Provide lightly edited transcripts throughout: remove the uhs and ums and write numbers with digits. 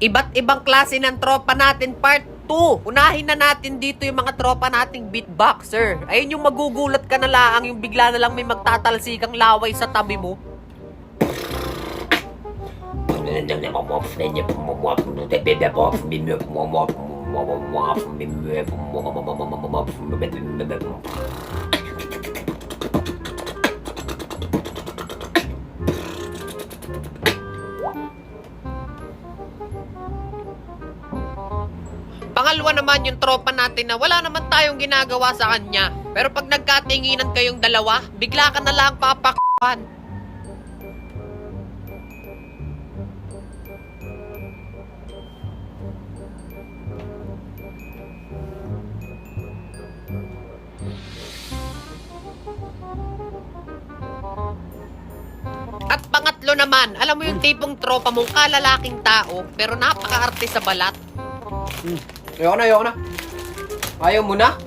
Iba't ibang klase ng tropa natin, part 2. Unahin na natin dito yung mga tropa nating beatboxer. Ayun yung magugulat ka na lang, yung bigla na lang may magtatalsikang laway sa tabi mo. Pangalawa naman yung tropa natin na wala naman tayong ginagawa sa kanya. Pero pag nagkatinginan kayong dalawa, bigla ka na lang papakwan. At pangatlo naman, alam mo yung tipong tropa mong kalalaking tao, pero napaka-arte sa balat. Ayoko na. Ayaw mo na?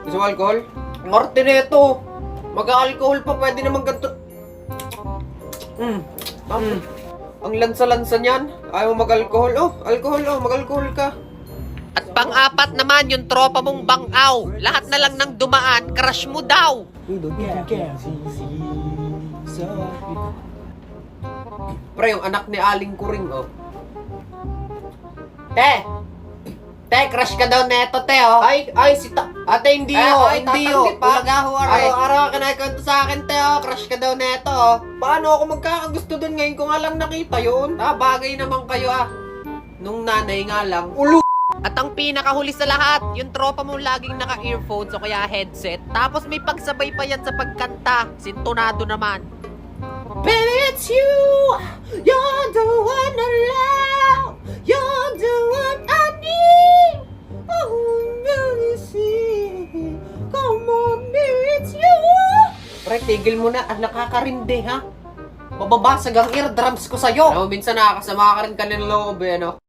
Gusto mo alcohol? Ang arte nito. Mag-alcohol pa, pwede naman ganito. Ang lansa-lansa niyan. Ayaw mo mag-alcohol. Mag-alcohol ka. At pang-apat naman yung tropa mong bangaw. Lahat na lang ng dumaan, crush mo daw. Pre, yung anak ni Aling Kuring, oh. Te, crush ka daw neto, te, oh. Ay, ate, hindi, hindi, Araw-araw ka nakikwento sa akin, te, oh. Crush ka daw neto, oh. Paano ako magkakagusto dun ngayon ko nga lang nakita yun? Bagay naman kayo, ah. Nung nanay nga lang. At ang pinakahuli sa lahat, yung tropa mong laging naka-earphones o kaya headset, tapos may pagsabay pa yan sa pagkanta, sintonado naman. Baby, it's you. You're the one I love. You're the one I need. Oh, baby, see. Come on, baby, it's you. Pre, tigil mo na. Nakakarindi, ha? Mababasag ang eardrums ko sa'yo. Minsan nakakasama ka rin kanina loob, eh, no?